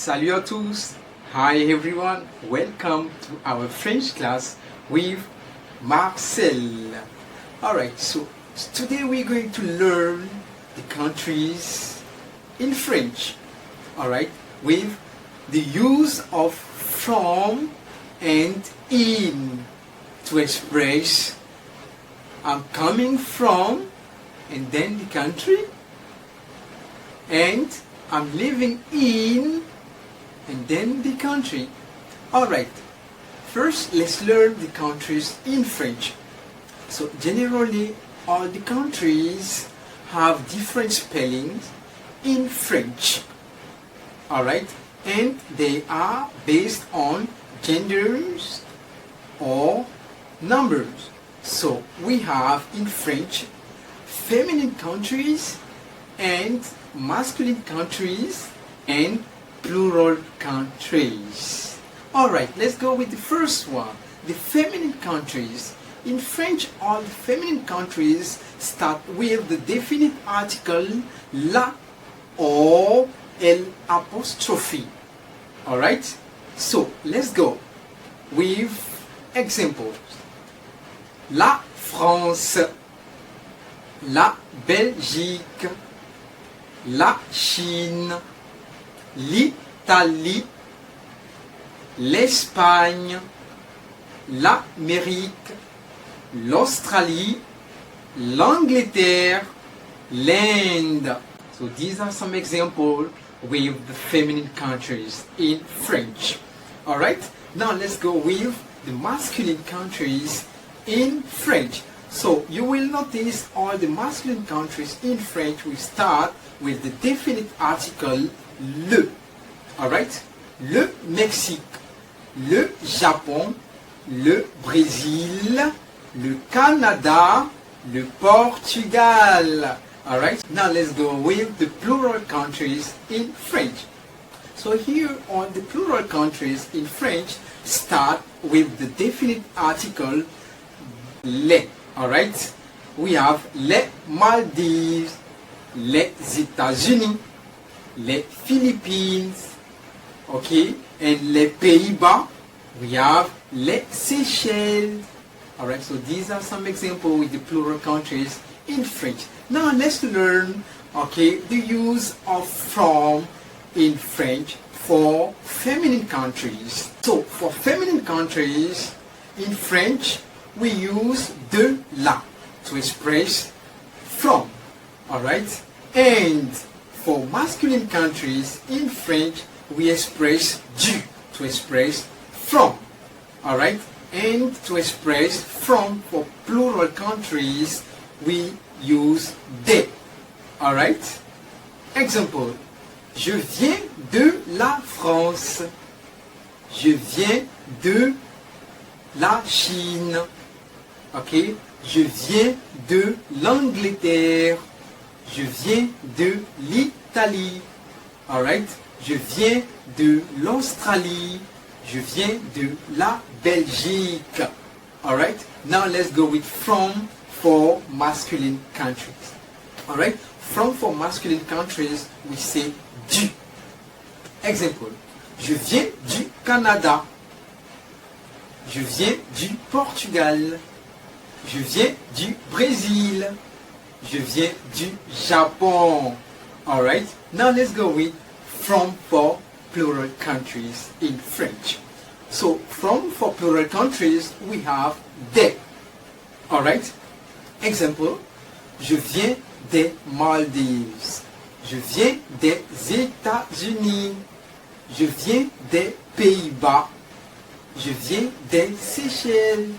Salut à tous. Hi everyone. Welcome to our French class with Marcel. Alright, so today we're going to learn the countries in French. Alright, with the use of from and in to express I'm coming from and then the country, and I'm living in and then the country. Alright, first let's learn the countries in French. So generally all the countries have different spellings in French. Alright, and they are based on genders or numbers. So we have in French feminine countries and masculine countries and plural countries. Alright, let's go with the first one, the feminine countries. In French, all the feminine countries start with the definite article la or l apostrophe. Alright, so let's go with examples. La France, la Belgique, la Chine, l'Italie, l'Espagne, l'Amérique, l'Australie, l'Angleterre, l'Inde. So these are some examples with the feminine countries in French. Alright, now let's go with the masculine countries in French. So you will notice all the masculine countries in French will start with the definite article le. Alright? Le Mexique, le Japon, le Brésil, le Canada, le Portugal. Alright? Now let's go with the plural countries in French. So here on the plural countries in French start with the definite article les. Alright? We have les Maldives, les États-Unis, les Philippines, okay, and les Pays-Bas, we have les Seychelles. Alright, so these are some examples with the plural countries in French. Now let's learn, okay, the use of from in French for feminine countries. So for feminine countries in French, we use de la to express from. Alright, and for masculine countries in French, we express du to express from. Alright, and to express from for plural countries, we use de. Alright, example, je viens de la France, je viens de la Chine, ok, je viens de l'Angleterre, je viens de l'Italie, alright, je viens de l'Australie, je viens de la Belgique. Alright, now let's go with from for masculine countries. Alright, from for masculine countries, we say du. Example, je viens du Canada, je viens du Portugal, je viens du Brésil, je viens du Japon. Alright, now let's go with from for plural countries in French. So from for plural countries, we have des. Alright, example, je viens des Maldives, je viens des États-Unis, je viens des Pays-Bas, je viens des Seychelles,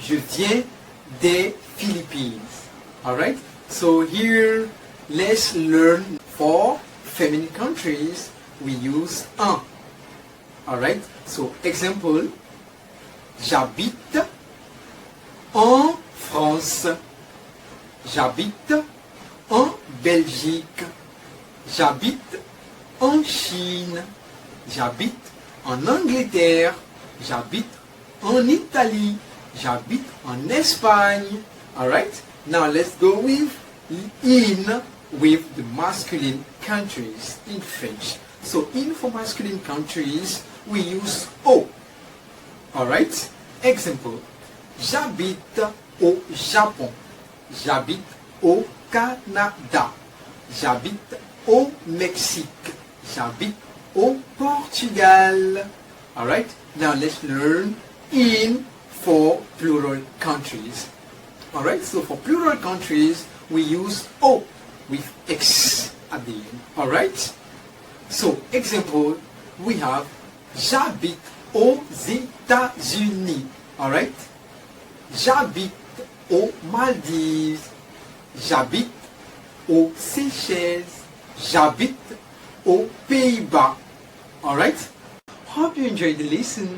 je viens des Philippines. Alright, so here let's learn for feminine countries we use un. Alright, so example, j'habite en France, j'habite en Belgique, j'habite en Chine, j'habite en Angleterre, j'habite en Italie, j'habite en Espagne. Alright, now let's go with in with the masculine countries in French. So for masculine countries, we use O. Alright? Example. J'habite au Japon. J'habite au Canada. J'habite au Mexique. J'habite au Portugal. Alright? Now let's learn for plural countries. Alright? So for plural countries, we use O with X at the end. Alright? So, example, we have j'habite aux États-Unis. Alright? J'habite aux Maldives. J'habite aux Seychelles. J'habite aux Pays-Bas. Alright? Hope you enjoyed the lesson.